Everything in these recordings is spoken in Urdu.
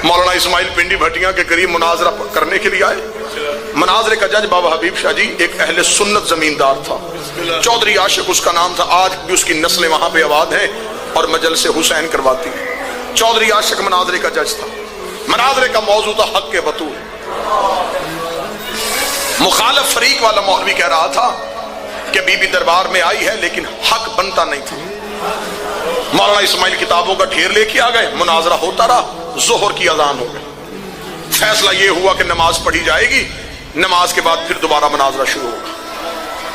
مولانا اسماعیل پنڈی بھٹیاں کے قریب مناظرہ کرنے کے لیے آئے. مناظرے کا جج بابا حبیب شاہ جی ایک اہل سنت زمیندار تھا, چودھری عاشق اس کا نام تھا. آج بھی اس کی نسلیں وہاں پہ آباد ہیں اور مجلس حسین کرواتی ہیں. چودھری عاشق مناظرے کا جج تھا. مناظرے کا موضوع تھا حق کے بطول. مخالف فریق والا مولوی کہہ رہا تھا کہ بی بی دربار میں آئی ہے لیکن حق بنتا نہیں تھا. مولانا اسماعیل کتابوں کا ڈھیر لے کے آ گئے, مناظرہ ہوتا رہا, ظہر کی اذان ہو گئی. فیصلہ یہ ہوا کہ نماز پڑھی جائے گی, نماز کے بعد پھر دوبارہ مناظرہ شروع ہوگا.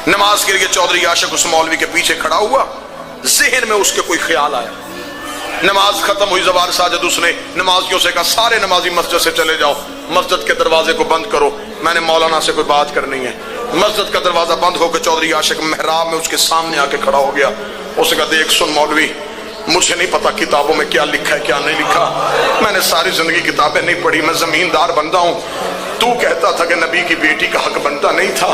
نماز کے لیے چودھری عاشق اس مولوی کے پیچھے کھڑا ہوا. ذہن میں اس کے کوئی خیال آیا. نماز ختم ہوئی, زوال ساجد اس نے نمازیوں سے کہا سارے نمازی مسجد سے چلے جاؤ, مسجد کے دروازے کو بند کرو, میں نے مولانا سے کوئی بات کرنی ہے. مسجد کا دروازہ بند ہو کے چودھری عاشق محراب میں اس کے سامنے آ کے کھڑا ہو گیا. اس نے کہا دیکھ سن مولوی, مجھے نہیں پتا کتابوں میں کیا لکھا ہے کیا نہیں لکھا, میں نے ساری زندگی کتابیں نہیں پڑھی, میں زمیندار بندہ ہوں. تو کہتا تھا کہ نبی کی بیٹی کا حق بنتا نہیں تھا,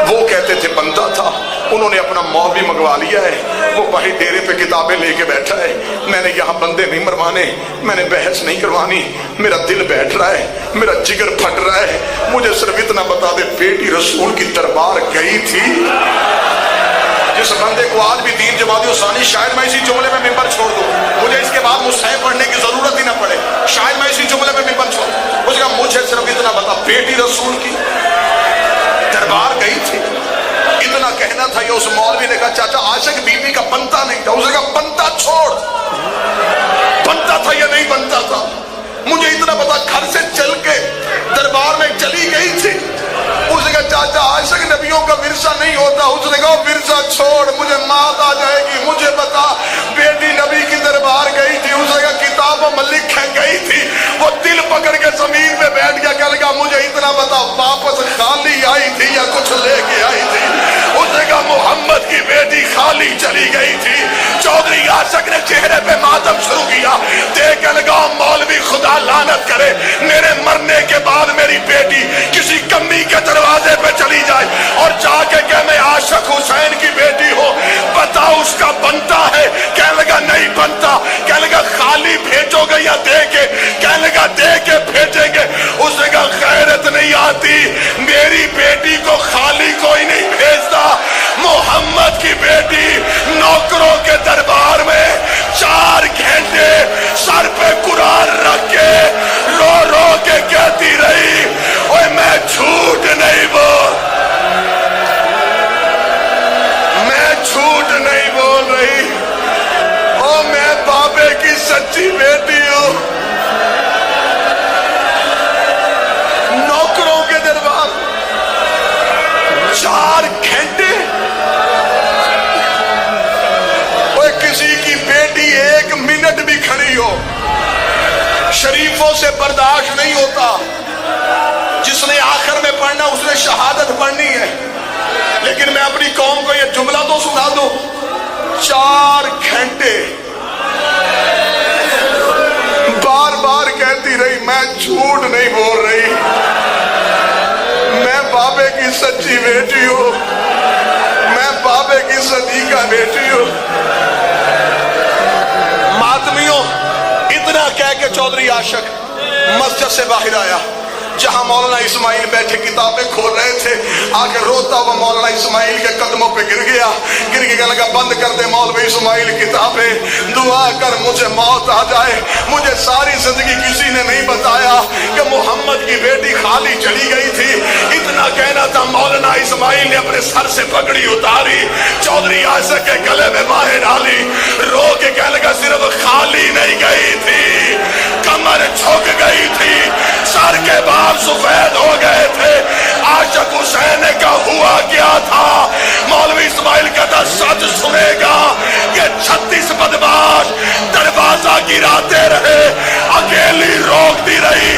وہ کہتے تھے بنتا تھا. انہوں نے اپنا مولوی منگوا لیا ہے, وہ پہی ڈیرے پہ کتابیں لے کے بیٹھا ہے. میں نے یہاں بندے نہیں مروانے, میں نے بحث نہیں کروانی. میرا دل بیٹھ رہا ہے, میرا جگر پھٹ رہا ہے. مجھے صرف اتنا بتا دے, بیٹی رسول کی دربار گئی تھی؟ جس بندے کو آج بھی دین جماعت ثانی, شاید میں اسی جملے میں ممبر چھوڑ دوں, مجھے اس کے بعد مصحف پڑھنے کی ضرورت ہی نہ پڑے, شاید میں اسی جملے میں ممبر چھوڑ دوں. اس کا مجھے صرف اتنا بتا, بیٹی رسول کی دربار گئی تھی؟ اتنا کہنا تھا. یہ اس مولوی نے کہا چاچا عاشق بی بی کا بنتا نہیں تھا. اس نے کہا بنتا چھوڑ, بنتا تھا یا نہیں بنتا تھا, مجھے اتنا بتا گھر سے چل کے دربار میں چلی گئی تھی. اس نے کہا چاچا عاشق نبیوں کا ورثہ نہیں ہوتا. اس نے کہا ورثہ چھوڑ, مجھے مات آ جائے گی. مجھے بتا بیٹی نبی کی دربار گئی تھی. اس نے کہا کتابوں میں لکھے گئی تھی. وہ دل پکڑ کے زمین پہ بیٹھ گیا, کہنے لگا مجھے اتنا بتا واپس خالی آئی تھی یا کچھ لے کے آئی تھی؟ اس نے کہا محمد کی بیٹی خالی چلی گئی تھی. چودھری عاشق نے چہرے پہ ماتم شروع کیا. دیکھ لگا مولوی خدا لعنت کرے, میرے مرنے کے بعد میری بیٹی کسی کمی کے دروازے پہ چلی جائے اور جا کے کہ میں عاشق حسین کی بیٹی ہو, بتا اس کا بنتا ہے؟ کہنے لگا نہیں بنتا. کہنے لگا خالی بھیجو گے یا دے کے؟ کہنے لگا دے کے بھیجیں گے. اس نے کہا غیرت نہیں آتی, میری بیٹی کو خالی کوئی نہیں بھیجتا. محمد کی بیٹی نوکروں کے دربار میں 4 گھنٹے سر پہ قرآن رکھ کے رو رو کے کہتی رہی, اوے میں جھوٹ نہیں بول, میں جھوٹ نہیں بول رہی, او میں بابے کی سچی بیٹی ہوں. نوکروں کے دربار 4 گھنٹے. اوے کسی کی بیٹی 1 منٹ بھی کھڑی ہو, شریفوں سے برداشت نہیں ہوتا. جس نے آخر میں پڑھنا اس نے شہادت پڑھنی ہے. لیکن میں اپنی قوم کو یہ جملہ تو سنا دوں, 4 گھنٹے بار بار کہتی رہی میں جھوٹ نہیں بول رہی, میں بابے کی سچی بیٹی ہوں, میں بابے کی صدیقہ بیٹی ہوں. ماتمیوں, اتنا کہہ کے چودھری عاشق مسجد سے باہر آیا. جہاں مولانا اسماعیل بیٹھے کتابیں کھول رہے تھے, آ کے روتا ہوا مولانا اسماعیل کے قدموں پہ گر گیا. گر کے کہنے لگا بند کر دے مولوی اسماعیل کتابیں, دعا کر مجھے موت آ جائے. مجھے ساری زندگی کسی نے نہیں بتایا کہ محمد کی بیٹی خالی چلی گئی تھی. اتنا کہنا تھا. مولانا اسماعیل نے اپنے سر سے پگڑی اتاری, چودھری عاشق کے گلے میں باہیں ڈالی, رو کے کہنے لگا صرف خالی نہیں گئی تھی, کمر جھک گئی تھی, سر کے بال سفید ہو گئے تھے. عاشق حسین کا ہوا کیا تھا؟ مولوی اسماعیل کہتا سچ سنے گا. یہ 36 بدماش دروازہ گراتے رہے, اکیلی روکتی رہی.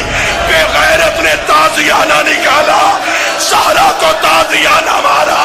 بے غیرت نے تازیانہ نکالا, سہرا کو تازیانہ مارا,